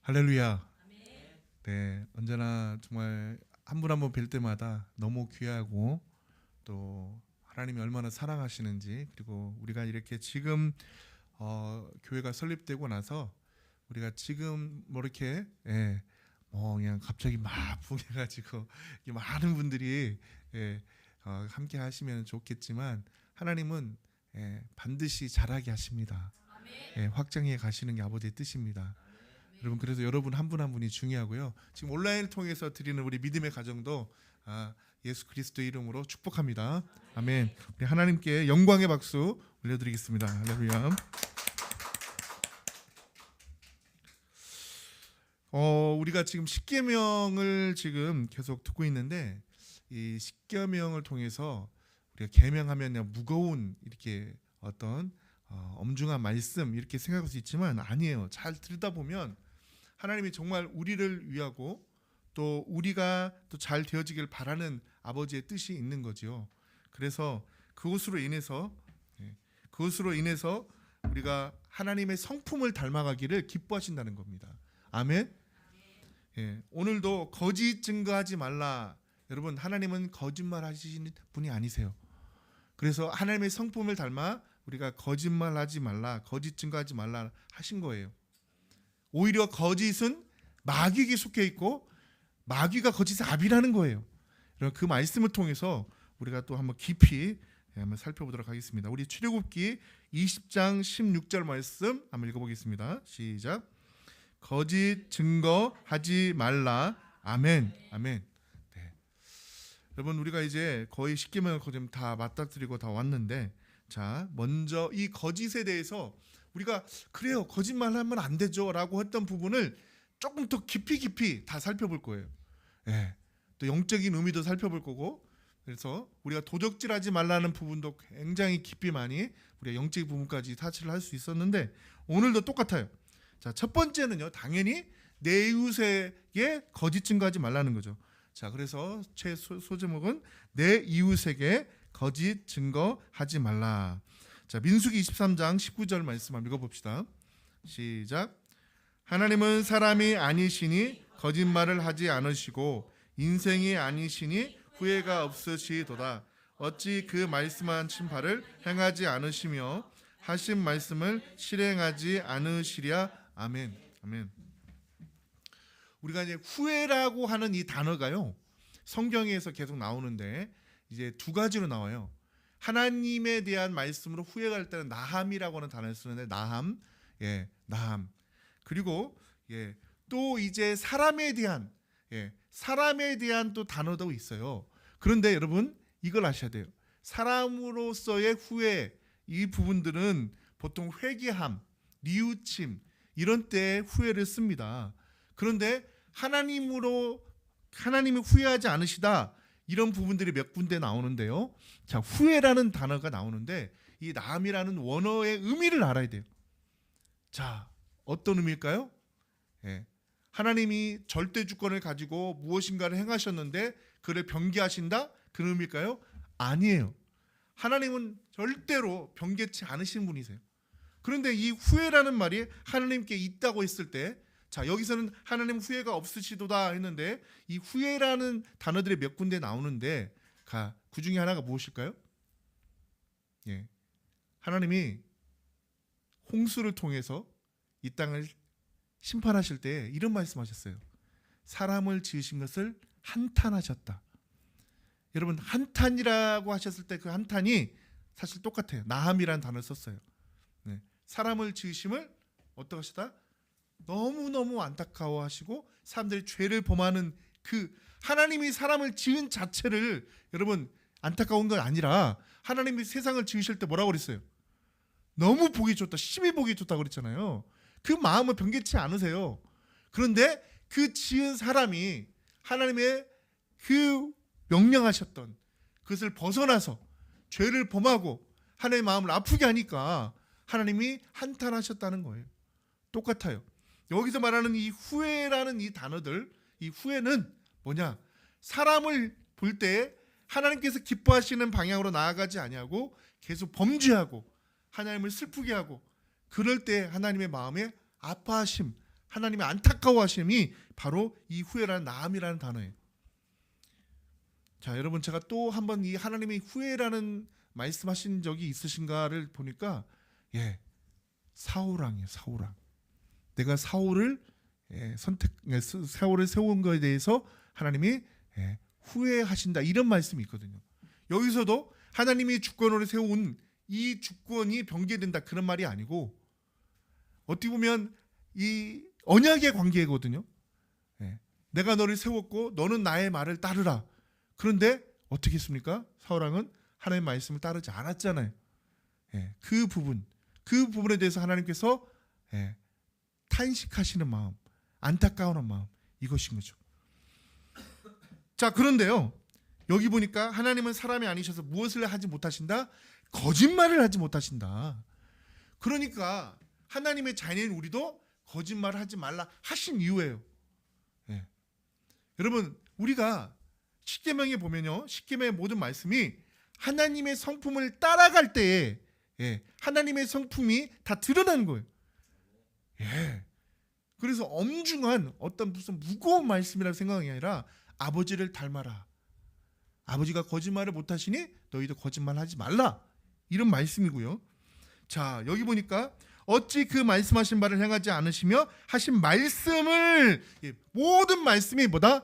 할렐루야. 네, 언제나 정말 한 분 한 분 뵐 때마다 너무 귀하고 또 하나님이 얼마나 사랑하시는지, 그리고 우리가 이렇게 지금 교회가 설립되고 나서 우리가 지금 뭐 이렇게 그냥 갑자기 막 붕해가지고 많은 분들이 함께 하시면 좋겠지만 하나님은 반드시 잘하게 하십니다. 확장해 가시는 게 아버지의 뜻입니다. 여러분, 그래서 여러분 한 분 한 분이 중요하고요. 지금 온라인을 통해서 드리는 우리 믿음의 가정도 예수 그리스도의 이름으로 축복합니다. 아멘. 우리 하나님께 영광의 박수 올려드리겠습니다. 할렐루야. 우리가 지금 십계명을 지금 계속 듣고 있는데, 이 십계명을 통해서 우리가 계명하면 그냥 무거운 이렇게 어떤 엄중한 말씀 이렇게 생각할 수 있지만 아니에요. 잘 들여다보면 하나님이 정말 우리를 위하고 또 우리가 또 잘 되어지길 바라는 아버지의 뜻이 있는 거죠. 그래서 그것으로 인해서 우리가 하나님의 성품을 닮아가기를 기뻐하신다는 겁니다. 아멘. 오늘도 거짓 증거하지 말라. 여러분, 하나님은 거짓말 하시는 분이 아니세요. 그래서 하나님의 성품을 닮아 우리가 거짓말하지 말라, 거짓 증거하지 말라 하신 거예요. 오히려 거짓은 마귀에게 속해 있고 마귀가 거짓의 압이라는 거예요. 그 말씀을 통해서 우리가 또 한번 깊이 한번 살펴보도록 하겠습니다. 우리 출애굽기 20장 16절 말씀 한번 읽어보겠습니다. 시작. 거짓 증거하지 말라. 아멘. 아멘. 네. 여러분, 우리가 이제 거의 십계명을 거의 다 맞닥뜨리고 다 왔는데, 자, 먼저 이 거짓에 대해서 우리가 그래요, 거짓말하면 안 되죠 라고 했던 부분을 조금 더 깊이 다 살펴볼 거예요. 또 영적인 의미도 살펴볼 거고, 그래서 우리가 도적질하지 말라는 부분도 굉장히 깊이 많이 우리가 영적인 부분까지 타치를 할 수 있었는데, 오늘도 똑같아요. 자, 첫 번째는요, 당연히 내 이웃에게 거짓 증거하지 말라는 거죠. 자, 그래서 소제목은 내 이웃에게 거짓 증거하지 말라. 자, 민수기 23장 19절 말씀 한번 읽어봅시다. 시작. 하나님은 사람이 아니시니 거짓말을 하지 않으시고 인생이 아니시니 후회가 없으시도다. 어찌 그 말씀하신 바를 행하지 않으시며 하신 말씀을 실행하지 않으시랴. 아멘. 아멘. 우리가 이제 후회라고 하는 이 단어가요, 성경에서 계속 나오는데 이제 두 가지로 나와요. 하나님에 대한 말씀으로 후회가 될 때는 나함이라고 하는 단어를 쓰는데, 나함. 나함. 그리고 또 이제 사람에 대한 또 단어도 있어요. 그런데 여러분, 이걸 아셔야 돼요. 사람으로서의 후회, 이 부분들은 보통 회개함, 뉘우침 이런 때 후회를 씁니다. 그런데 하나님이 후회하지 않으시다, 이런 부분들이 몇 군데 나오는데요. 자, 후회라는 단어가 나오는데 이 나함이라는 원어의 의미를 알아야 돼요. 자, 어떤 의미일까요? 하나님이 절대 주권을 가지고 무엇인가를 행하셨는데 그를 변개하신다, 그런 의미일까요? 아니에요. 하나님은 절대로 변개치 않으신 분이세요. 그런데 이 후회라는 말이 하나님께 있다고 했을 때, 자, 여기서는 하나님 후회가 없으시도다 했는데 이 후회라는 단어들이 몇 군데 나오는데 그 중에 하나가 무엇일까요? 하나님이 홍수를 통해서 이 땅을 심판하실 때 이런 말씀하셨어요. 사람을 지으신 것을 한탄하셨다. 여러분, 한탄이라고 하셨을 때 그 한탄이 사실 똑같아요. 나함이라는 단어를 썼어요. 사람을 지으심을 어떻게 하시다? 너무너무 안타까워하시고 사람들이 죄를 범하는 그 하나님이 사람을 지은 자체를 여러분 안타까운 건 아니라, 하나님이 세상을 지으실 때 뭐라고 그랬어요? 너무 보기 좋다, 심히 보기 좋다고 그랬잖아요. 그 마음을 변개치 않으세요. 그런데 그 지은 사람이 하나님의 그 명령하셨던 그것을 벗어나서 죄를 범하고 하나님의 마음을 아프게 하니까 하나님이 한탄하셨다는 거예요. 똑같아요. 여기서 말하는 이 후회라는 이 단어들, 이 후회는 뭐냐? 사람을 볼 때 하나님께서 기뻐하시는 방향으로 나아가지 아니하고 계속 범죄하고 하나님을 슬프게 하고, 그럴 때 하나님의 마음에 아파하심, 하나님의 안타까워하심이 바로 이 후회라는 나음이라는 단어예요. 자, 여러분 제가 또 한번 이 하나님의 후회라는 말씀하신 적이 있으신가를 보니까 사울왕이에요. 사울왕. 내가 사울을 사울을 세운 것에 대해서 하나님이 후회하신다 이런 말씀이 있거든요. 여기서도 하나님이 주권으로 세운 이 주권이 변개된다 그런 말이 아니고 어떻게 보면 이 언약의 관계거든요. 내가 너를 세웠고 너는 나의 말을 따르라. 그런데 어떻게 했습니까? 사울왕은 하나님의 말씀을 따르지 않았잖아요. 그 부분에 대해서 하나님께서 탄식하시는 마음, 안타까워하는 마음 이것인 거죠. 자, 그런데요. 여기 보니까 하나님은 사람이 아니셔서 무엇을 하지 못하신다? 거짓말을 하지 못하신다. 그러니까 하나님의 자녀인 우리도 거짓말을 하지 말라 하신 이유예요. 여러분 우리가 십계명에 보면요, 십계명의 모든 말씀이 하나님의 성품을 따라갈 때에 하나님의 성품이 다 드러나는 거예요. 그래서 엄중한 어떤 무슨 무거운 말씀이라고 생각이 아니라 아버지를 닮아라. 아버지가 거짓말을 못하시니 너희도 거짓말하지 말라. 이런 말씀이고요. 자, 여기 보니까 어찌 그 말씀하신 바를 행하지 않으시며 하신 말씀을 모든 말씀이 뭐다?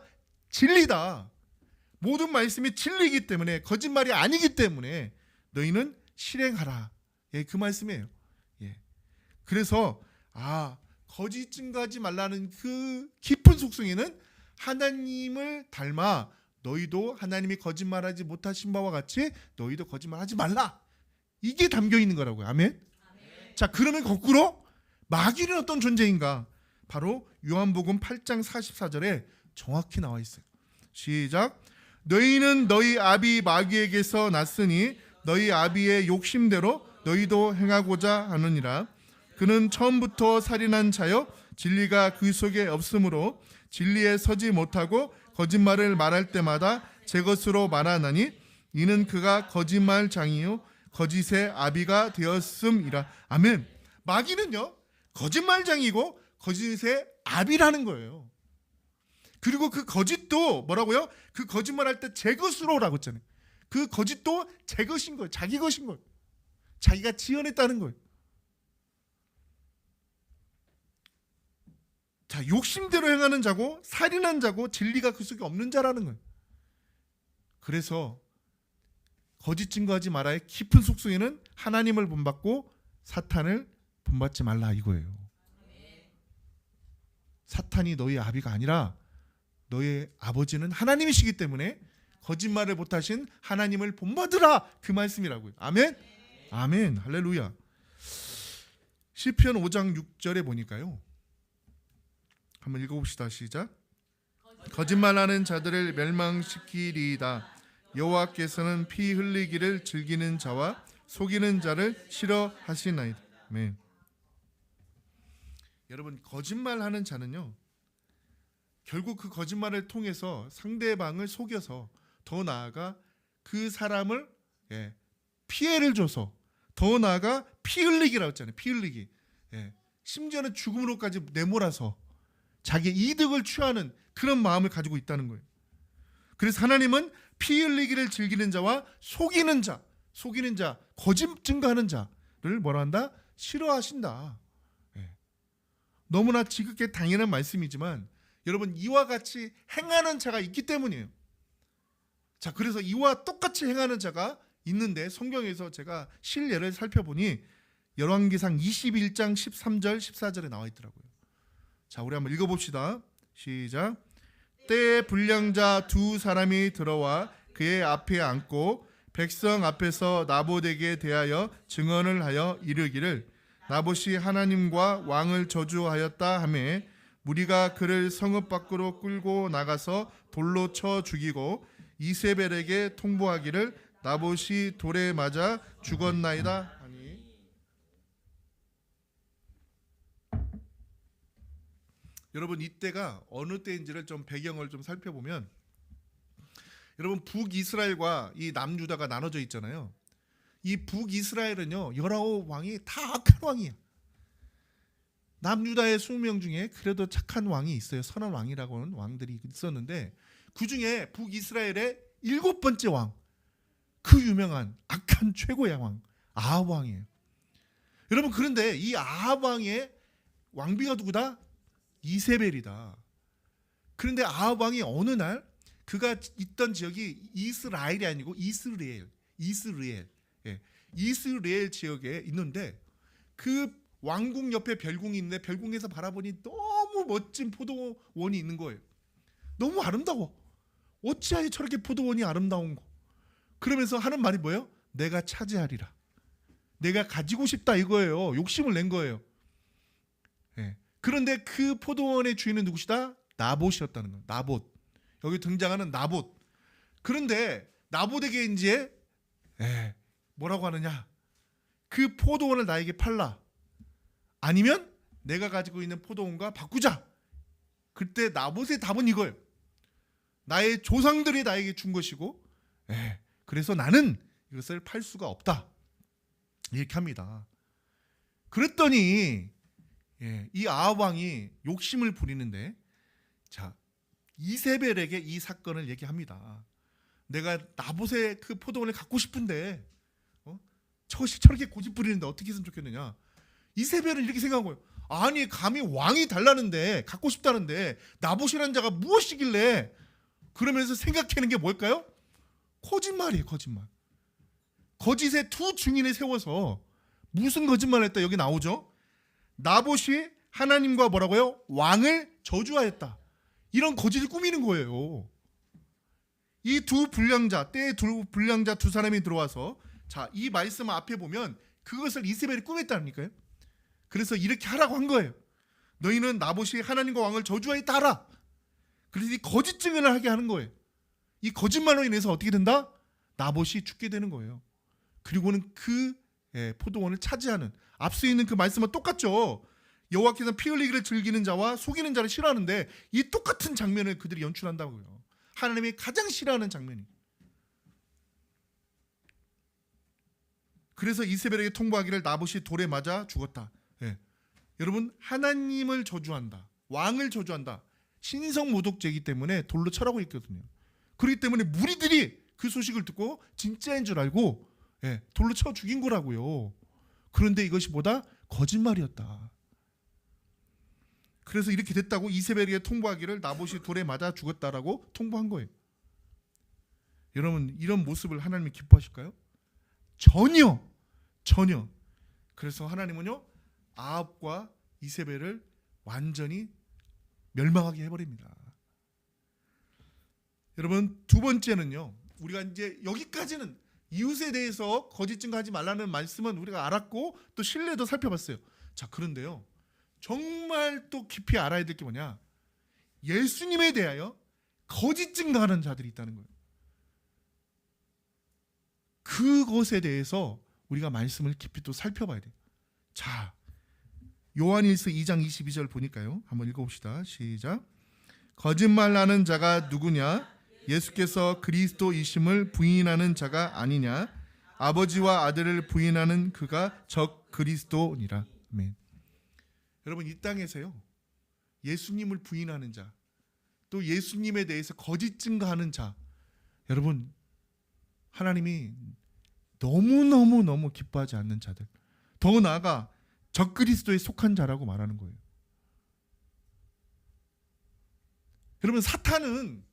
진리다. 모든 말씀이 진리이기 때문에 거짓말이 아니기 때문에 너희는 실행하라. 그 말씀이에요. 그래서 거짓 증거하지 말라는 그 깊은 속성에는 하나님을 닮아 너희도 하나님이 거짓말하지 못하신 바와 같이 너희도 거짓말하지 말라. 이게 담겨 있는 거라고요. 아멘. 자, 그러면 거꾸로 마귀는 어떤 존재인가? 바로 요한복음 8장 44절에 정확히 나와 있어요. 시작. 너희는 너희 아비 마귀에게서 났으니 너희 아비의 욕심대로 너희도 행하고자 하느니라. 그는 처음부터 살인한 자여 진리가 그 속에 없으므로 진리에 서지 못하고 거짓말을 말할 때마다 제 것으로 말하나니 이는 그가 거짓말장이요 거짓의 아비가 되었음이라. 아멘. 마귀는요 거짓말장이고 거짓의 아비라는 거예요. 그리고 그 거짓도 뭐라고요? 그 거짓말할 때 제 것으로라고 했잖아요. 그 거짓도 제 것인 거예요. 자기 것인 거예요. 자기가 지어냈다는 거예요. 자, 욕심대로 행하는 자고 살인한 자고 진리가 그 속에 없는 자라는 거예요. 그래서 거짓 증거하지 말아의 깊은 속성에는 하나님을 본받고 사탄을 본받지 말라 이거예요. 사탄이 너희 아비가 아니라 너의 아버지는 하나님이시기 때문에 거짓말을 못하신 하나님을 본받으라 그 말씀이라고요. 아멘. 아멘. 할렐루야. 시편 5장 6절에 보니까요. 한번 읽어봅시다. 시작. 거짓말하는 자들을 멸망시키리이다. 여호와께서는 피 흘리기를 즐기는 자와 속이는 자를 싫어하시나이다. 아멘. 여러분 거짓말하는 자는요 결국 그 거짓말을 통해서 상대방을 속여서 더 나아가 그 사람을 피해를 줘서 더 나아가 피 흘리기라고 했잖아요. 피 흘리기. 심지어는 죽음으로까지 내몰아서 자기 이득을 취하는 그런 마음을 가지고 있다는 거예요. 그래서 하나님은 피 흘리기를 즐기는 자와 속이는 자, 거짓 증거하는 자를 뭐라 한다? 싫어하신다. 너무나 지극히 당연한 말씀이지만 여러분 이와 같이 행하는 자가 있기 때문이에요. 자, 그래서 이와 똑같이 행하는 자가 있는데 성경에서 제가 실례를 살펴보니 열왕기상 21장 13절 14절에 나와 있더라고요. 자, 우리 한번 읽어봅시다. 시작. 때에 불량자 두 사람이 들어와 그의 앞에 앉고 백성 앞에서 나봇에게 대하여 증언을 하여 이르기를 나봇이 하나님과 왕을 저주하였다 하매 무리가 그를 성읍 밖으로 끌고 나가서 돌로 쳐 죽이고 이세벨에게 통보하기를 나봇이 돌에 맞아 죽었나이다 하니. 여러분 이때가 어느 때인지를 좀 배경을 좀 살펴보면 여러분 북이스라엘과 이 남유다가 나눠져 있잖아요. 이 북이스라엘은요 19 왕이 다 악한 왕이에요. 남유다의 20명 중에 그래도 착한 왕이 있어요. 선한 왕이라고 하는 왕들이 있었는데 그 중에 북이스라엘의 7번째 왕, 그 유명한 악한 최고의 왕 아합 왕이에요. 여러분, 그런데 이 아합 왕의 왕비가 누구다? 이세벨이다. 그런데 아합 왕이 어느 날 그가 있던 지역이 이스라엘이 아니고 이스라엘 예, 이스라엘 지역에 있는데 그 왕궁 옆에 별궁이 있는데 별궁에서 바라보니 너무 멋진 포도원이 있는 거예요. 너무 아름다워. 어찌하여 저렇게 포도원이 아름다운 거. 그러면서 하는 말이 뭐예요? 내가 차지하리라. 내가 가지고 싶다 이거예요. 욕심을 낸 거예요. 예. 그런데 그 포도원의 주인은 누구시다? 나봇이었다는 거예요. 나봇. 여기 등장하는 나봇. 그런데 나봇에게 이제 뭐라고 하느냐? 그 포도원을 나에게 팔라. 아니면 내가 가지고 있는 포도원과 바꾸자. 그때 나봇의 답은 이거예요. 나의 조상들이 나에게 준 것이고, 그래서 나는 이것을 팔 수가 없다. 이렇게 합니다. 그랬더니 이 아합 왕이 욕심을 부리는데, 자, 이세벨에게 이 사건을 얘기합니다. 내가 나봇의 그 포도원을 갖고 싶은데 저렇게 고집 부리는데 어떻게 했으면 좋겠느냐. 이세벨은 이렇게 생각한 거예요. 아니, 감히 왕이 달라는데 갖고 싶다는데 나봇이라는 자가 무엇이길래. 그러면서 생각하는 게 뭘까요? 거짓말이에요. 거짓말. 거짓의 두 증인을 세워서 무슨 거짓말을 했다. 여기 나오죠. 나봇이 하나님과 뭐라고요? 왕을 저주하였다. 이런 거짓을 꾸미는 거예요. 이 두 불량자, 때의 두 불량자 두 사람이 들어와서, 자, 이 말씀 앞에 보면 그것을 이세벨이 꾸몄다니까요. 그래서 이렇게 하라고 한 거예요. 너희는 나봇이 하나님과 왕을 저주하였다 하라. 그래서 이 거짓 증언을 하게 하는 거예요. 이 거짓말로 인해서 어떻게 된다? 나봇이 죽게 되는 거예요. 그리고는 그 포도원을 차지하는, 앞서 있는 그 말씀은 똑같죠. 여호와께서는 피 흘리기를 즐기는 자와 속이는 자를 싫어하는데 이 똑같은 장면을 그들이 연출한다고요. 하나님이 가장 싫어하는 장면이. 그래서 이세벨에게 통보하기를 나봇이 돌에 맞아 죽었다. 여러분, 하나님을 저주한다, 왕을 저주한다, 신성 모독죄이기 때문에 돌로 쳐라고 했거든요. 그렇기 때문에 무리들이 그 소식을 듣고 진짜인 줄 알고 돌로 쳐 죽인 거라고요. 그런데 이것이 뭐다? 거짓말이었다. 그래서 이렇게 됐다고 이세벨에게 통보하기를 나봇이 돌에 맞아 죽었다라고 통보한 거예요. 여러분, 이런 모습을 하나님이 기뻐하실까요? 전혀. 그래서 하나님은요, 아합과 이세벨을 완전히 멸망하게 해버립니다. 여러분, 두 번째는요, 우리가 이제 여기까지는 이웃에 대해서 거짓 증거하지 말라는 말씀은 우리가 알았고 또 신뢰도 살펴봤어요. 자, 그런데요, 정말 또 깊이 알아야 될 게 뭐냐? 예수님에 대하여 거짓 증거하는 자들이 있다는 거예요. 그것에 대해서 우리가 말씀을 깊이 또 살펴봐야 돼요. 자, 요한일서 2장 22절 보니까요, 한번 읽어봅시다. 시작. 거짓말하는 자가 누구냐? 예수께서 그리스도이심을 부인하는 자가 아니냐? 아버지와 아들을 부인하는 그가 적 그리스도니라. 아멘. 여러분, 이 땅에서요, 예수님을 부인하는 자, 또 예수님에 대해서 거짓 증거하는 자, 여러분, 하나님이 너무 기뻐하지 않는 자들, 더 나아가 적그리스도에 속한 자라고 말하는 거예요. 여러분, 사탄은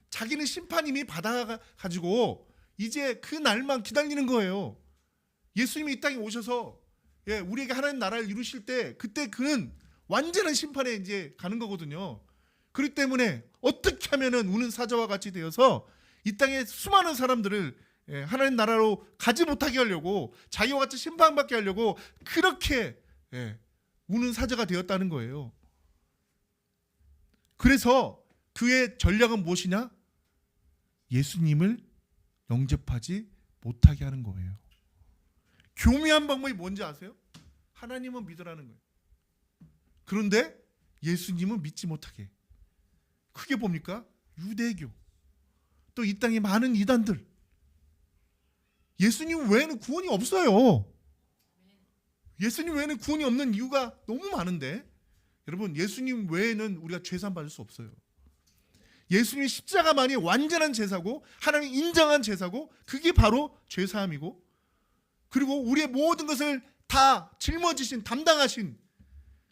자기는 심판 이미 받아가지고 이제 그 날만 기다리는 거예요. 예수님이 이 땅에 오셔서 우리에게 하나님 나라를 이루실 때, 그때 그는 완전한 심판에 이제 가는 거거든요. 그렇기 때문에 어떻게 하면은 우는 사자와 같이 되어서 이 땅에 수많은 사람들을 하나님 나라로 가지 못하게 하려고, 자기와 같이 심판받게 하려고 그렇게 우는 사자가 되었다는 거예요. 그래서 그의 전략은 무엇이냐? 예수님을 영접하지 못하게 하는 거예요. 교묘한 방법이 뭔지 아세요? 하나님은 믿으라는 거예요. 그런데 예수님은 믿지 못하게. 크게 봅니까? 유대교, 또 이 땅에 많은 이단들. 예수님 외에는 구원이 없어요. 예수님 외에는 구원이 없는 이유가 너무 많은데 여러분, 예수님 외에는 우리가 죄사함 받을 수 없어요. 예수님이 십자가만이 완전한 제사고 하나님 인정한 제사고, 그게 바로 죄사함이고, 그리고 우리의 모든 것을 다 짊어지신, 담당하신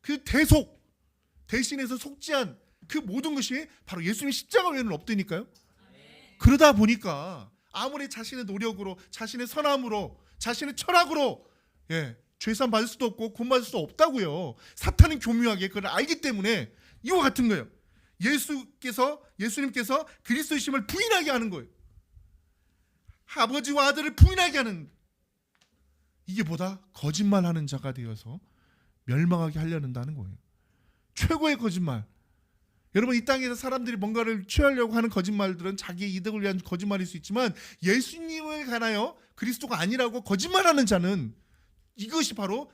그 대신해서 속죄한 그 모든 것이 바로 예수님 십자가 외에는 없다니까요. 그러다 보니까 아무리 자신의 노력으로, 자신의 선함으로, 자신의 철학으로 죄사함 받을 수도 없고 구원받을 수도 없다고요. 사탄은 교묘하게 그걸 알기 때문에 이와 같은 거예요. 예수님께서 그리스도이심을 부인하게 하는 거예요. 아버지와 아들을 부인하게 하는, 이게 보다 거짓말하는 자가 되어서 멸망하게 하려는다는 거예요. 최고의 거짓말. 여러분, 이 땅에서 사람들이 뭔가를 취하려고 하는 거짓말들은 자기의 이득을 위한 거짓말일 수 있지만, 예수님을 관하여 그리스도가 아니라고 거짓말하는 자는 이것이 바로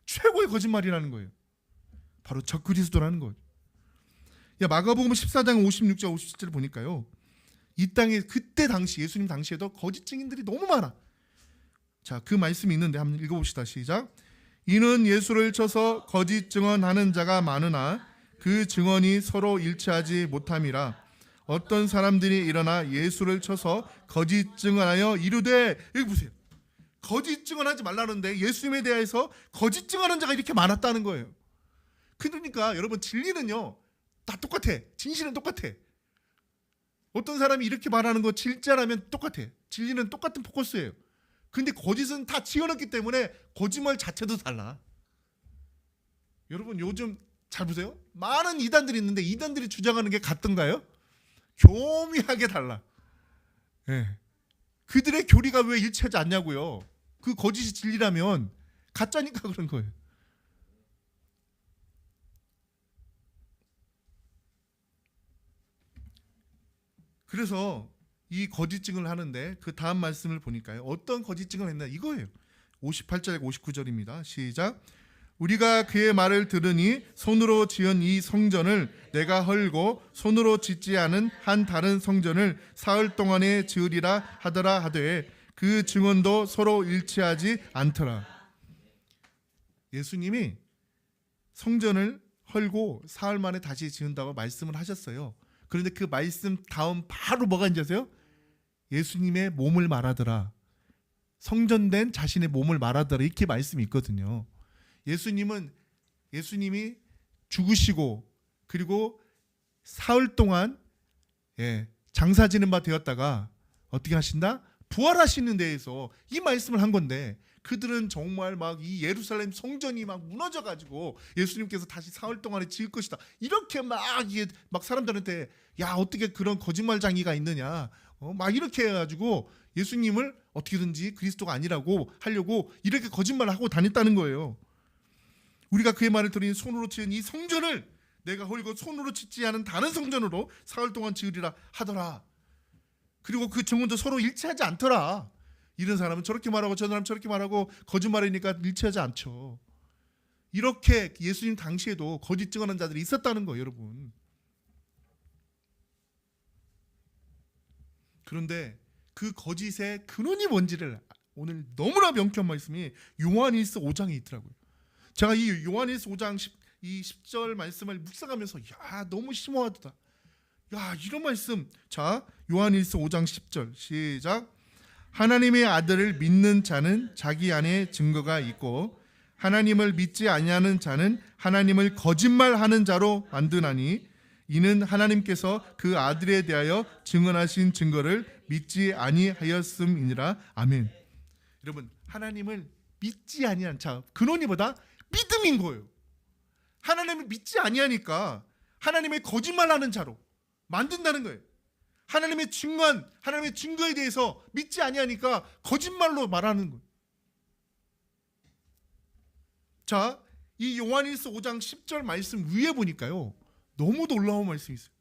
최고의 거짓말이라는 거예요. 바로 적그리스도라는 거예요. 마가복음 14장 56절 57절 보니까요, 이 땅에 그때 당시, 예수님 당시에도 거짓 증인들이 너무 많아. 자, 그 말씀이 있는데 한번 읽어봅시다. 시작. 이는 예수를 쳐서 거짓 증언하는 자가 많으나 그 증언이 서로 일치하지 못함이라. 어떤 사람들이 일어나 예수를 쳐서 거짓 증언하여 이르되, 여기 보세요. 거짓 증언하지 말라는데 예수님에 대해서 거짓 증언하는 자가 이렇게 많았다는 거예요. 그러니까 여러분, 진리는요 다 똑같아. 진실은 똑같아. 어떤 사람이 이렇게 말하는 거 진짜라면 똑같아. 진리는 똑같은 포커스예요. 근데 거짓은 다 지어놨기 때문에 거짓말 자체도 달라. 여러분, 요즘 잘 보세요. 많은 이단들이 있는데 이단들이 주장하는 게 같던가요? 교묘하게 달라. 그들의 교리가 왜 일치하지 않냐고요. 그 거짓이 진리라면 가짜니까 그런 거예요. 그래서 이 거짓 증언을 하는데 그 다음 말씀을 보니까요, 어떤 거짓 증언을 했나 이거예요. 58절에 59절입니다. 시작. 우리가 그의 말을 들으니 손으로 지은 이 성전을 내가 헐고 손으로 짓지 않은 한 다른 성전을 사흘 동안에 지으리라 하더라 하되 그 증언도 서로 일치하지 않더라. 예수님이 성전을 헐고 사흘 만에 다시 지은다고 말씀을 하셨어요. 그런데 그 말씀 다음 바로 뭐가 있는지 아세요? 예수님의 몸을 말하더라. 성전된 자신의 몸을 말하더라. 이렇게 말씀이 있거든요. 예수님이 죽으시고 그리고 사흘 동안 장사 지는 바 되었다가 어떻게 하신다? 부활하시는 데에서 이 말씀을 한 건데, 그들은 정말 막 이 예루살렘 성전이 막 무너져 가지고 예수님께서 다시 사흘 동안에 지을 것이다, 이렇게 막 사람들한테 야, 어떻게 그런 거짓말장이가 있느냐, 막 이렇게 해가지고 예수님을 어떻게든지 그리스도가 아니라고 하려고 이렇게 거짓말을 하고 다녔다는 거예요. 우리가 그의 말을 들으니 손으로 지은 이 성전을 내가 헐고 손으로 짓지 않은 다른 성전으로 사흘 동안 지으리라 하더라. 그리고 그 증언도 서로 일치하지 않더라. 이런 사람은 저렇게 말하고 저 사람은 저렇게 말하고 거짓말이니까 일치하지 않죠. 이렇게 예수님 당시에도 거짓 증언한 자들이 있었다는 거예요, 여러분. 그런데 그 거짓의 근원이 뭔지를 오늘 너무나 명쾌한 말씀이 요한일서 5장에 있더라고요. 제가 이 요한일서 5장 10절 말씀을 묵상하면서 너무 심오하다. 이런 말씀. 자, 요한일서 5장 10절 시작. 하나님의 아들을 믿는 자는 자기 안에 증거가 있고 하나님을 믿지 아니하는 자는 하나님을 거짓말하는 자로 만드나니 이는 하나님께서 그 아들에 대하여 증언하신 증거를 믿지 아니하였음이니라. 아멘. 여러분, 하나님을 믿지 아니한 자, 근원이 뭐다? 믿음인 거예요. 하나님을 믿지 아니하니까 하나님의 거짓말하는 자로 만든다는 거예요. 하나님의 증거에 대해서 믿지 아니하니까 거짓말로 말하는 거예요. 자, 이 요한일서 5장 10절 말씀 위에 보니까요, 너무 놀라운 말씀이 있어요.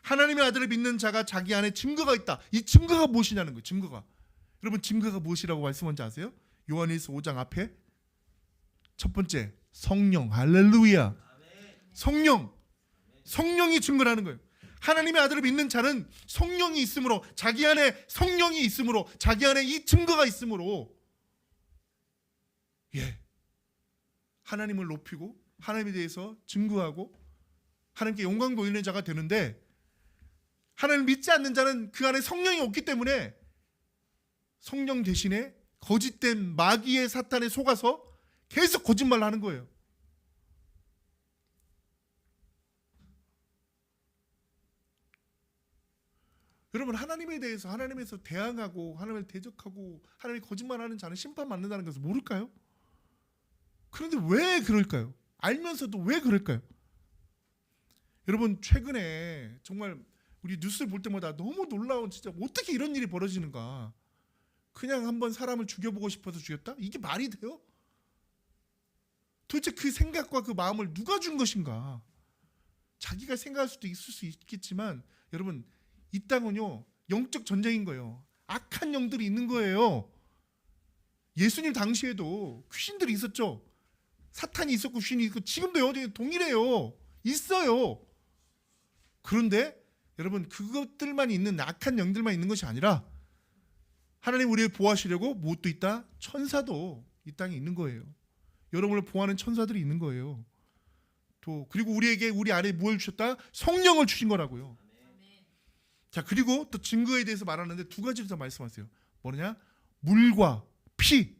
하나님의 아들을 믿는 자가 자기 안에 증거가 있다. 이 증거가 무엇이냐는 거예요. 증거가. 여러분, 증거가 무엇이라고 말씀한지 아세요? 요한일서 5장 앞에 첫 번째, 성령. 할렐루야. 성령이 증거하는 거예요. 하나님의 아들을 믿는 자는 성령이 있으므로, 자기 안에 성령이 있으므로, 자기 안에 이 증거가 있으므로 하나님을 높이고 하나님에 대해서 증거하고 하나님께 영광 돌리는 자가 되는데, 하나님을 믿지 않는 자는 그 안에 성령이 없기 때문에 성령 대신에 거짓된 마귀의 사탄에 속아서 계속 거짓말을 하는 거예요. 여러분, 하나님에 대해서 하나님에서 대항하고 하나님을 대적하고 하나님이 거짓말하는 자는 심판받는다는 것을 모를까요? 그런데 왜 그럴까요? 알면서도 왜 그럴까요? 여러분, 최근에 정말 우리 뉴스를 볼 때마다 너무 놀라운, 진짜 어떻게 이런 일이 벌어지는가. 그냥 한번 사람을 죽여보고 싶어서 죽였다? 이게 말이 돼요? 도대체 그 생각과 그 마음을 누가 준 것인가? 자기가 생각할 수도 있을 수 있겠지만, 여러분, 이 땅은요 영적 전쟁인 거예요. 악한 영들이 있는 거예요. 예수님 당시에도 귀신들이 있었죠. 사탄이 있었고 귀신이 있고 지금도 여전히 동일해요. 있어요. 그런데 여러분, 그것들만 있는, 악한 영들만 있는 것이 아니라 하나님 우리를 보호하시려고 무엇도 있다? 천사도 이 땅에 있는 거예요. 여러분을 보호하는 천사들이 있는 거예요. 또 그리고 우리에게 우리 안에 무엇을 주셨다? 성령을 주신 거라고요. 자, 그리고 또 증거에 대해서 말하는데 두 가지를 더 말씀하세요. 뭐냐? 물과 피.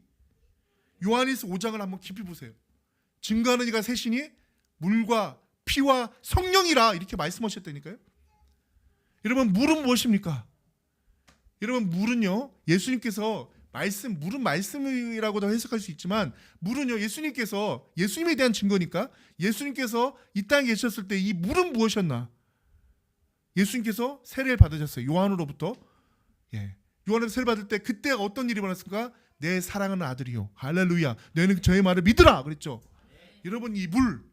요한일서 5장을 한번 깊이 보세요. 증거하는 이가 셋이니 물과 피와 성령이라 이렇게 말씀하셨다니까요. 여러분, 물은 무엇입니까? 여러분, 물은요 예수님께서 물은 말씀이라고도 해석할 수 있지만, 물은요 예수님에 대한 증거니까, 예수님께서 이 땅에 계셨을 때 이 물은 무엇이었나? 예수님께서 세례를 받으셨어요. 요한으로부터. 요한으로부터 세례를 받을 때 그때가 어떤 일이 일어났을까? 내 사랑하는 아들이요, 할렐루야, 너희는 저의 말을 믿으라 그랬죠. 여러분, 이 물,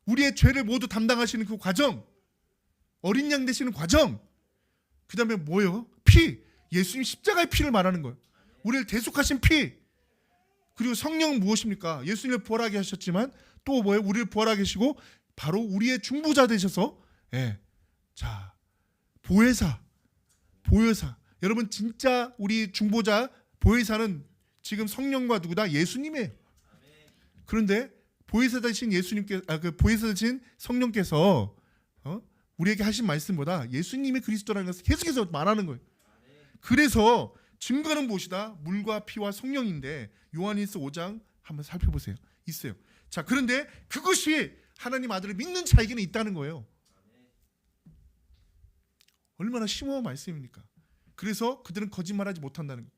우리의 죄를 모두 담당하시는 그 과정, 어린 양 되시는 과정, 그 다음에 뭐예요? 피, 예수님 십자가의 피를 말하는 거예요. 우리를 대속하신 피. 그리고 성령은 무엇입니까? 예수님을 부활하게 하셨지만 또 뭐예요? 우리를 부활하게 하시고 바로 우리의 중보자 되셔서, 자, 보혜사. 여러분, 진짜 우리 중보자, 보혜사는 지금 성령과 누구다? 예수님이에요. 그런데 보혜사 되신 보혜사 되신 성령께서 우리에게 하신 말씀보다 예수님이 그리스도라는 것을 계속해서 말하는 거예요. 그래서 증거는 무엇이다? 물과 피와 성령인데, 요한일서 5장 한번 살펴보세요. 있어요. 자, 그런데 그것이 하나님 아들을 믿는 자에게는 있다는 거예요. 얼마나 심오한 말씀입니까? 그래서 그들은 거짓말하지 못한다는 거예요.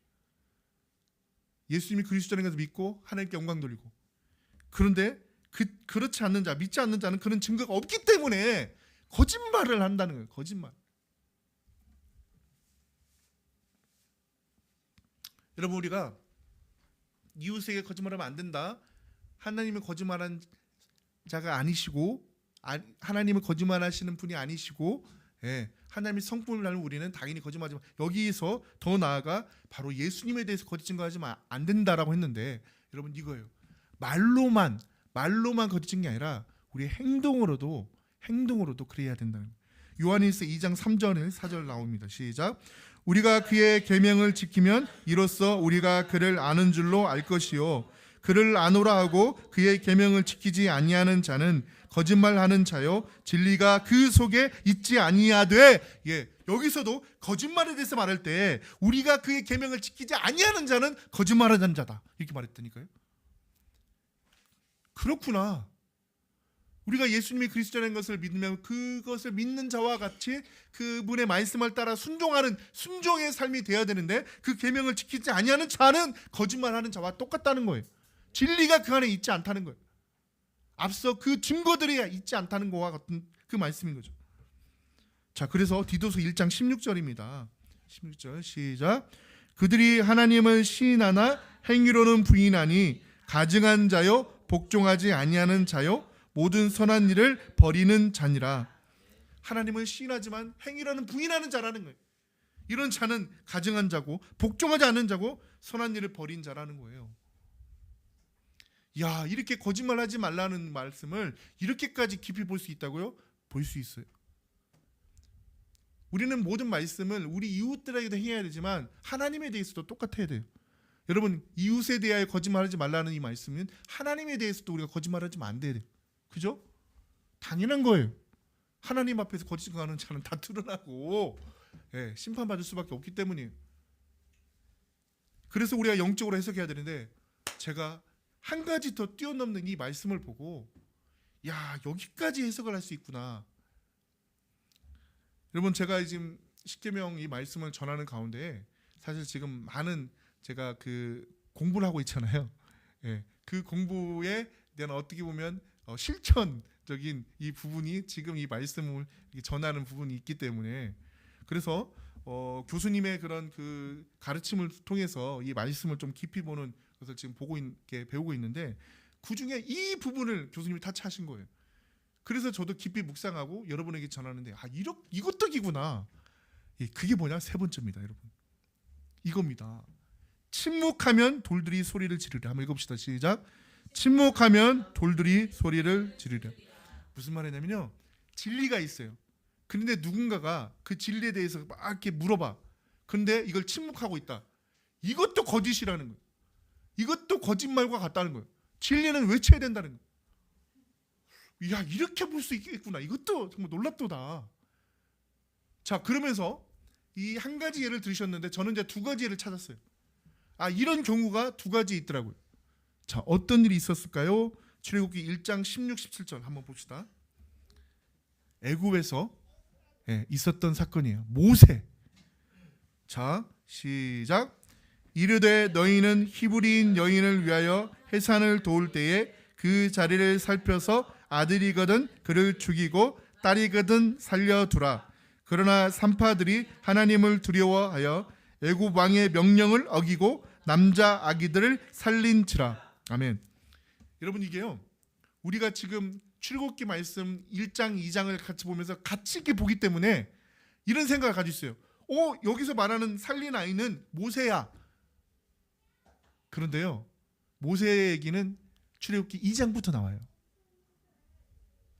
예수님이 그리스도라는 것을 믿고 하나님께 영광 돌리고. 그런데 그렇지 않는 자, 믿지 않는 자는 그런 증거가 없기 때문에 거짓말을 한다는 거예요. 거짓말. 여러분, 우리가 이웃에게 거짓말하면 안 된다. 하나님은 거짓말한 자가 아니시고, 하나님은 거짓말하시는 분이 아니시고, 하나님이 성품을 닮은 우리는 당연히 거짓말하지만, 여기에서 더 나아가 바로 예수님에 대해서 거짓 증거하지만 안 된다라고 했는데, 여러분, 이거예요. 말로만 거짓 증거가 아니라 우리의 행동으로도 그래야 된다는 거예요. 요한일서 2장 3절 4절 나옵니다. 시작. 우리가 그의 계명을 지키면 이로써 우리가 그를 아는 줄로 알 것이요, 그를 아노라 하고 그의 계명을 지키지 아니하는 자는 거짓말하는 자요, 진리가 그 속에 있지 아니하되. 여기서도 거짓말에 대해서 말할 때 우리가 그의 계명을 지키지 아니하는 자는 거짓말하는 자다 이렇게 말했다니까요. 그렇구나. 우리가 예수님이 그리스도라는 것을 믿으면 그것을 믿는 자와 같이 그분의 말씀을 따라 순종의 삶이 되어야 되는데, 그 계명을 지키지 아니하는 자는 거짓말하는 자와 똑같다는 거예요. 진리가 그 안에 있지 않다는 거예요. 앞서 그 증거들이 있지 않다는 것과 같은 그 말씀인 거죠. 자, 그래서 디도서 1장 16절입니다. 16절 시작. 그들이 하나님을 시인하나 행위로는 부인하니 가증한 자요, 복종하지 아니하는 자요, 모든 선한 일을 버리는 자니라. 하나님을 시인하지만 행위로는 부인하는 자라는 거예요. 이런 자는 가증한 자고 복종하지 않는 자고 선한 일을 버린 자라는 거예요. 야, 이렇게 거짓말하지 말라는 말씀을 이렇게까지 깊이 볼 수 있다고요? 볼 수 있어요. 우리는 모든 말씀을 우리 이웃들에게도 해야 되지만 하나님에 대해서도 똑같아야 돼요. 여러분, 이웃에 대하여 거짓말하지 말라는 이 말씀은 하나님에 대해서도 우리가 거짓말하지 안 돼야 돼요. 그죠? 당연한 거예요. 하나님 앞에서 거짓 증거하는 자는 다 드러나고 예, 심판받을 수밖에 없기 때문이에요. 그래서 우리가 영적으로 해석해야 되는데 제가 한 가지 더 뛰어넘는 이 말씀을 보고 야, 여기까지 해석을 할 수 있구나. 여러분, 제가 지금 십계명 이 말씀을 전하는 가운데 사실 지금 많은 제가 그 공부를 하고 있잖아요. 예, 그 공부에 대한 어떻게 보면 실천적인 이 부분이 지금 이 말씀을 전하는 부분이 있기 때문에 그래서 교수님의 그런 그 가르침을 통해서 이 말씀을 좀 깊이 보는 것을 지금 배우고 있는데 그 중에 이 부분을 교수님이 타치하신 거예요. 그래서 저도 깊이 묵상하고 여러분에게 전하는데 이것도 기구나. 예, 그게 뭐냐? 세 번째입니다, 여러분. 이겁니다. 침묵하면 돌들이 소리를 지르리라. 한번 읽어봅시다. 시작. 침묵하면 돌들이 소리를 지르리라. 무슨 말이냐면요, 진리가 있어요. 그런데 누군가가 그 진리에 대해서 막 이렇게 물어봐. 근데 이걸 침묵하고 있다. 이것도 거짓이라는 거예요. 이것도 거짓말과 같다는 거예요. 진리는 외쳐야 된다는 거예요. 야, 이렇게 볼 수 있겠구나. 이것도 정말 놀랍도다. 자, 그러면서 이 한 가지 예를 들으셨는데 저는 이제 두 가지 예를 찾았어요. 이런 경우가 두 가지 있더라고요. 자, 어떤 일이 있었을까요? 출애굽기 1장 16, 17절 한번 봅시다. 애굽에서 있었던 사건이에요. 모세. 자, 시작. 이르되 너희는 히브리인 여인을 위하여 해산을 도울 때에 그 자리를 살펴서 아들이거든 그를 죽이고 딸이거든 살려두라. 그러나 산파들이 하나님을 두려워하여 애굽 왕의 명령을 어기고 남자 아기들을 살린지라. 아멘. 여러분, 이게요, 우리가 지금 출애굽기 말씀 1장 2장을 같이 보면서 같이 이렇게 보기 때문에 이런 생각을 가지고 있어요. 여기서 말하는 살린 아이는 모세야. 그런데요, 모세의 얘기는 출애굽기 2장부터 나와요.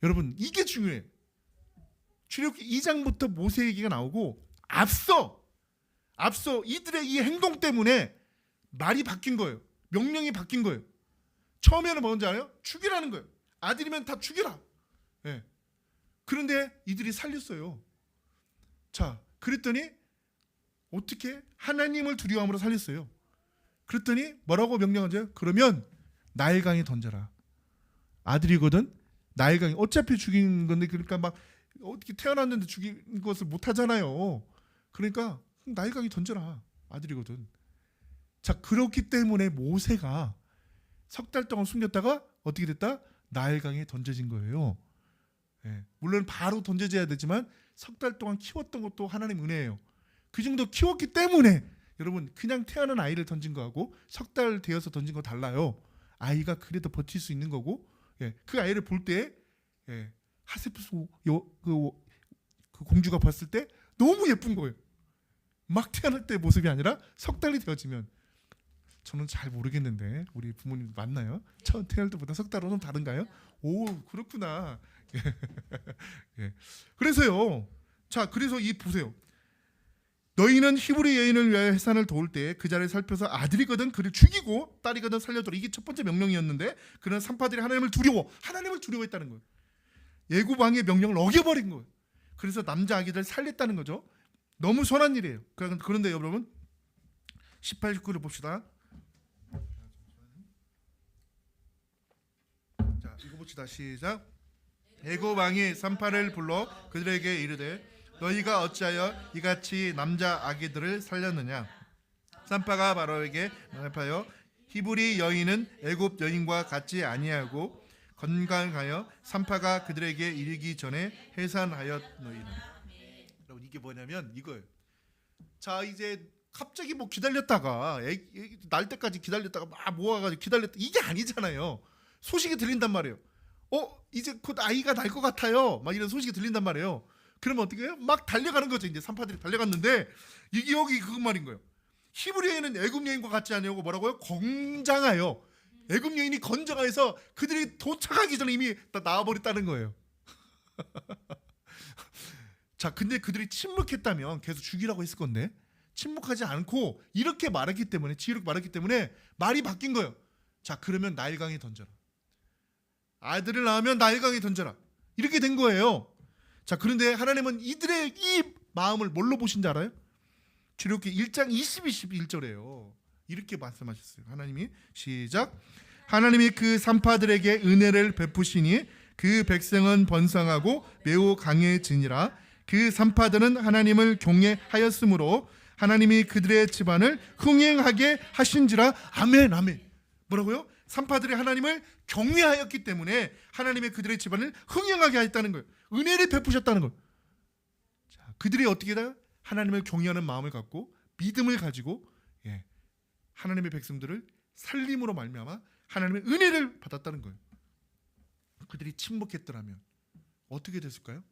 여러분, 이게 중요해요. 출애굽기 2장부터 모세 얘기가 나오고 앞서 이들의 이 행동 때문에 말이 바뀐 거예요. 명령이 바뀐 거예요. 처음에는 뭔지 알아요? 죽이라는 거예요. 아들이면 다 죽여라. 예. 그런데 이들이 살렸어요. 자, 그랬더니 어떻게? 하나님을 두려워함으로 살렸어요. 그랬더니 뭐라고 명령하죠? 그러면 나일강에 던져라. 아들이거든 나일강에. 어차피 죽인 건데, 그러니까 막 어떻게 태어났는데 죽인 것을 못 하잖아요. 그러니까 나일강에 던져라. 아들이거든. 자, 그렇기 때문에 모세가 석 달 동안 숨겼다가 어떻게 됐다? 나일강에 던져진 거예요. 예. 물론 바로 던져져야 되지만 석 달 동안 키웠던 것도 하나님 은혜예요. 그 정도 키웠기 때문에 여러분, 그냥 태어난 아이를 던진 거하고 석 달 되어서 던진 거 달라요. 아이가 그래도 버틸 수 있는 거고, 예. 그 아이를 볼 때, 예. 하세푸스 그 공주가 봤을 때 너무 예쁜 거예요. 막 태어날 때 모습이 아니라 석 달이 되어지면. 저는 잘 모르겠는데 우리 부모님 맞나요? 처음 태어날 때보다 석 달은 좀 다른가요? 오, 그렇구나. 예. 그래서요. 자, 그래서 이 보세요. 너희는 히브리 여인을 위하여 해산을 도울 때 그 자리를 살펴서 아들이거든 그를 죽이고 딸이거든 살려두라. 이게 첫 번째 명령이었는데, 그런 산파들이 하나님을 두려워했다는 거예요. 애굽 왕의 명령을 어겨버린 거예요. 그래서 남자 아기들 살렸다는 거죠. 너무 선한 일이에요. 그런데 여러분, 18, 19를 봅시다. 자, 읽어봅시다. 시작. 애굽 왕이 산파를 불러 그들에게 이르되 너희가 어찌하여 이같이 남자 아기들을 살렸느냐? 산파가 바로에게 대답하여 히브리 여인은 애굽 여인과 같지 아니하고 건강하여 산파가 그들에게 이르기 전에 해산하였노이다. 여러분, 이게 뭐냐면 이거예요. 자, 이제 갑자기 뭐 기다렸다가 날 때까지 기다렸다가 막 모아가지고 기다렸다, 이게 아니잖아요. 소식이 들린단 말이에요. 이제 곧 아이가 날 것 같아요. 막 이런 소식이 들린단 말이에요. 그러면 어떻게 해요? 막 달려가는 거죠. 이제 산파들이 달려갔는데 이게 여기 그 말인 거예요. 히브리 여인은 애굽 여인과 같지 아니하고 뭐라고요? 건장하여. 애굽 여인이 건장해서 그들이 도착하기 전에 이미 다 나와버렸다는 거예요. 자, 근데 그들이 침묵했다면 계속 죽이라고 했을 건데 침묵하지 않고 이렇게 말했기 때문에, 지혜롭게 말했기 때문에 말이 바뀐 거예요. 자, 그러면 나일강에 던져라. 아들을 낳으면 나일강에 던져라. 이렇게 된 거예요. 자, 그런데 하나님은 이들의 이 마음을 뭘로 보신지 알아요? 출애굽기 1장 21절에요. 이렇게 말씀하셨어요. 하나님이 시작. 하나님이 그 산파들에게 은혜를 베푸시니 그 백성은 번성하고 매우 강해지니라. 그 산파들은 하나님을 경외하였으므로 하나님이 그들의 집안을 흥행하게 하신지라. 아멘, 아멘. 뭐라고요? 산파들이 하나님을 경외하였기 때문에 하나님의 그들의 집안을 흥행하게 하였다는 거예요. 은혜를 베푸셨다는 거예요. 자, 그들이 어떻게 다 하나님을 경외하는 마음을 갖고 믿음을 가지고 하나님의 백성들을 살림으로 말미암아 하나님의 은혜를 받았다는 거예요. 그들이 침묵했더라면 어떻게 됐을까요?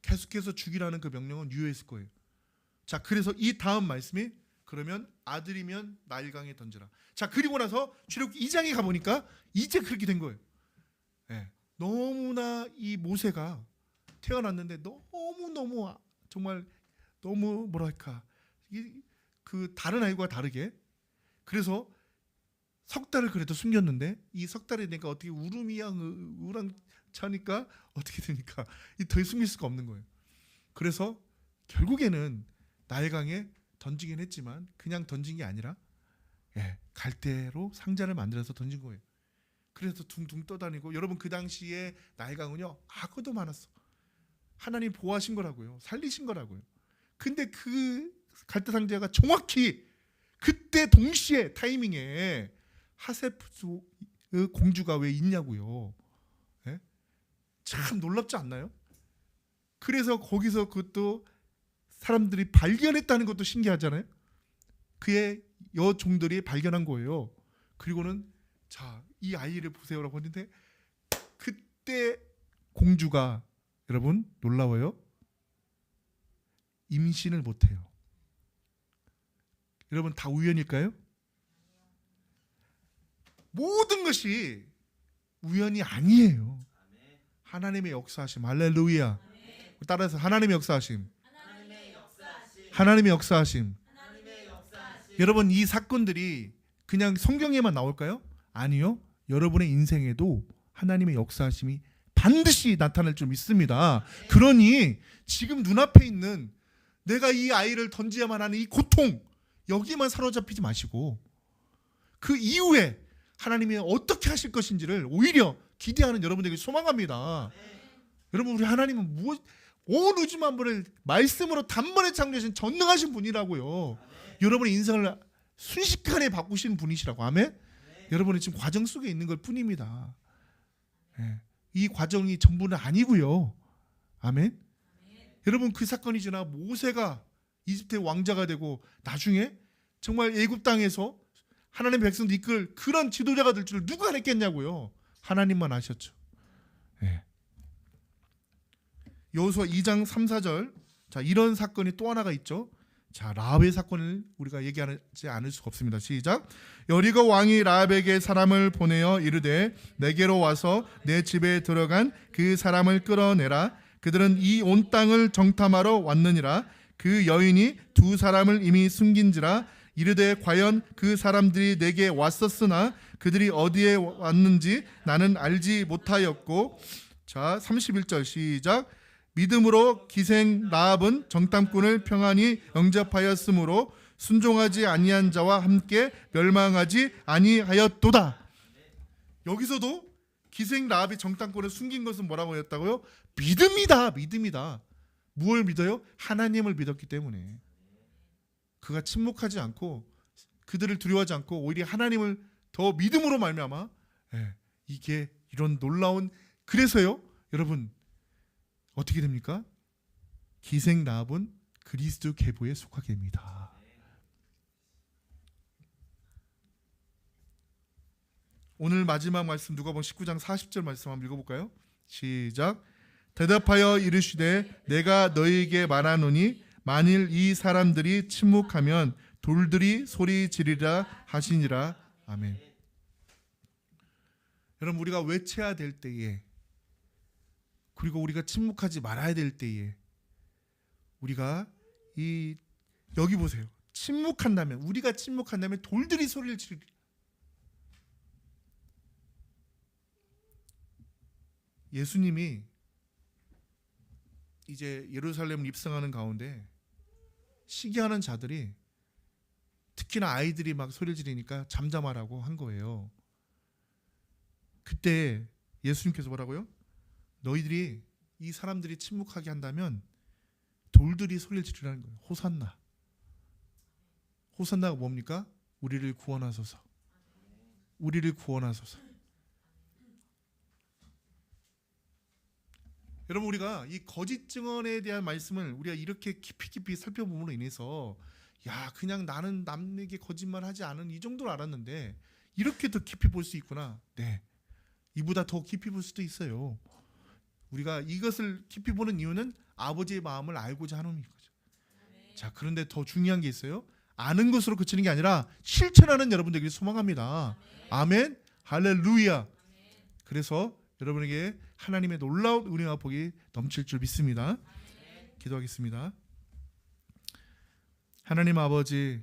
계속해서 죽이라는 그 명령은 유효했을 거예요. 자, 그래서 이 다음 말씀이 그러면 아들이면 나일강에 던져라. 자, 그리고 나서 출애굽기 2장에 가보니까 이제 그렇게 된 거예요. 너무나 이 모세가 태어났는데 너무 정말 너무 뭐랄까 그 다른 아이와 다르게, 그래서 석 달을 그래도 숨겼는데 이 석 달이 되니까 어떻게 우랑차니까 어떻게 됩니까? 더 숨길 수가 없는 거예요. 그래서 결국에는 나일강에 던지긴 했지만 그냥 던진 게 아니라 갈대로 상자를 만들어서 던진 거예요. 그래서 둥둥 떠다니고, 여러분 그 당시에 나일강은요 악어도 많았어. 하나님 보호하신 거라고요. 살리신 거라고요. 근데 그 갈대 상자가 정확히 그때 동시에 타이밍에 하세푸스 공주가 왜 있냐고요. 참 놀랍지 않나요? 그래서 거기서 그것도 사람들이 발견했다는 것도 신기하잖아요. 그의 여종들이 발견한 거예요. 그리고는 자, 이 아이를 보세요라고 했는데 그때 공주가, 여러분 놀라워요, 임신을 못해요. 여러분 다 우연일까요? 모든 것이 우연이 아니에요. 하나님의 역사하심. 할렐루야. 따라서 하나님의 역사하심. 하나님의 역사하심. 여러분 이 사건들이 그냥 성경에만 나올까요? 아니요. 여러분의 인생에도 하나님의 역사하심이 반드시 나타날 줄 믿습니다. 그러니 지금 눈앞에 있는 내가 이 아이를 던져야만 하는 이 고통, 여기만 사로잡히지 마시고 그 이후에 하나님이 어떻게 하실 것인지를 오히려 기대하는 여러분들에게 소망합니다. 여러분 우리 하나님은 온 우주 만물을 말씀으로 단번에 창조하신 전능하신 분이라고요. 여러분의 인생을 순식간에 바꾸시는 분이시라고. 아멘. 여러분이 지금 과정 속에 있는 걸 뿐입니다. 이 과정이 전부는 아니고요. 아멘. 여러분 그 사건이 지나 모세가 이집트의 왕자가 되고 나중에 정말 애굽 땅에서 하나님의 백성들 이끌 그런 지도자가 될 줄 누가 알았겠냐고요. 하나님만 아셨죠. 여호수아 2장 3, 4절. 자, 이런 사건이 또 하나가 있죠. 자, 라합의 사건을 우리가 얘기하지 않을 수가 없습니다. 시작. 여리고 왕이 라합에게 사람을 보내어 이르되 내게로 와서 내 집에 들어간 그 사람을 끌어내라. 그들은 이 온 땅을 정탐하러 왔느니라. 그 여인이 두 사람을 이미 숨긴지라. 이르되 과연 그 사람들이 내게 왔었으나 그들이 어디에 왔는지 나는 알지 못하였고. 자, 31절 시작. 믿음으로 기생 라합은 정탐꾼을 평안히 영접하였으므로 순종하지 아니한 자와 함께 멸망하지 아니하였도다. 여기서도 기생 라합이 정탐꾼을 숨긴 것은 뭐라고 했다고요? 믿음이다. 믿음이다. 무엇을 믿어요? 하나님을 믿었기 때문에. 그가 침묵하지 않고 그들을 두려워하지 않고 오히려 하나님을 더 믿음으로 말미암아 이게 이런 놀라운, 그래서요 여러분 어떻게 됩니까? 기생 라합은 그리스도 계보에 속하게 됩니다. 오늘 마지막 말씀 누가복음 19장 40절 말씀 한번 읽어볼까요? 시작. 대답하여 이르시되 내가 너희에게 말하노니 만일 이 사람들이 침묵하면 돌들이 소리 지르리라 하시니라. 아멘. 여러분 우리가 외쳐야 될 때에, 그리고 우리가 침묵하지 말아야 될 때에 우리가 여기 보세요. 침묵한다면, 우리가 침묵한다면 돌들이 소리를 지르리라. 예수님이 이제 예루살렘을 입성하는 가운데 시기하는 자들이 특히나 아이들이 막 소리를 지르니까 잠잠하라고 한 거예요. 그때 예수님께서 뭐라고요? 너희들이 이 사람들이 침묵하게 한다면 돌들이 소리를 지르라는 거예요. 호산나. 호산나가 뭡니까? 우리를 구원하소서. 우리를 구원하소서. 여러분, 우리가 이 거짓 증언에 대한 말씀을 우리가 이렇게 깊이 살펴봄으로 인해서 야, 그냥 나는 남에게 거짓말하지 않은 이 정도로 알았는데 이렇게 더 깊이 볼 수 있구나. 네, 이보다 더 깊이 볼 수도 있어요. 우리가 이것을 깊이 보는 이유는 아버지의 마음을 알고자 하는 거죠. 자, 그런데 더 중요한 게 있어요. 아는 것으로 그치는 게 아니라 실천하는 여러분 되기를 소망합니다. 아멘. 할렐루야. 그래서 여러분에게 하나님의 놀라운 은혜와 복이 넘칠 줄 믿습니다. 기도하겠습니다. 하나님 아버지,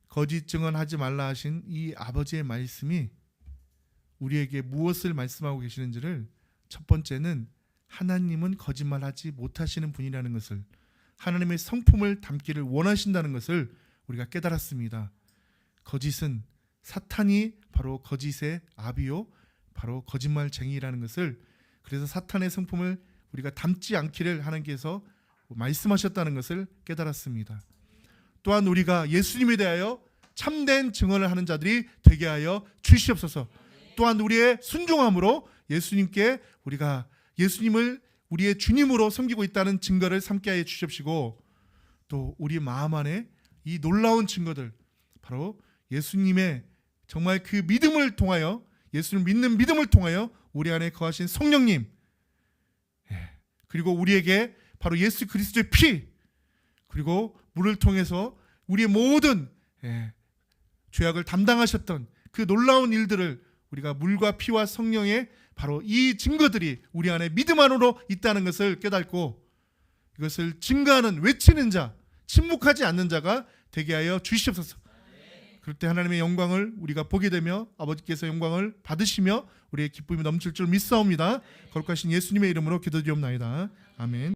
거짓 증언하지 말라 하신 이 아버지의 말씀이 우리에게 무엇을 말씀하고 계시는지를, 첫 번째는 하나님은 거짓말하지 못하시는 분이라는 것을, 하나님의 성품을 담기를 원하신다는 것을 우리가 깨달았습니다. 거짓은 사탄이 바로 거짓의 아비요, 바로 거짓말쟁이라는 것을, 그래서 사탄의 성품을 우리가 담지 않기를 하나님께서 말씀하셨다는 것을 깨달았습니다. 또한 우리가 예수님에 대하여 참된 증언을 하는 자들이 되게 하여 주시옵소서. 또한 우리의 순종함으로 예수님께 우리가 예수님을 우리의 주님으로 섬기고 있다는 증거를 삼게 하여 주십시고, 또 우리 마음 안에 이 놀라운 증거들, 바로 예수님의 정말 그 믿음을 통하여, 예수를 믿는 믿음을 통하여 우리 안에 거하신 성령님, 그리고 우리에게 바로 예수 그리스도의 피, 그리고 물을 통해서 우리의 모든 죄악을 담당하셨던 그 놀라운 일들을 우리가 물과 피와 성령의 바로 이 증거들이 우리 안에 믿음 안으로 있다는 것을 깨닫고, 이것을 증거하는, 외치는 자, 침묵하지 않는 자가 되게 하여 주시옵소서. 그럴 때 하나님의 영광을 우리가 보게 되며 아버지께서 영광을 받으시며 우리의 기쁨이 넘칠 줄 믿사옵니다. 거룩하신 예수님의 이름으로 기도드리옵나이다. 아멘.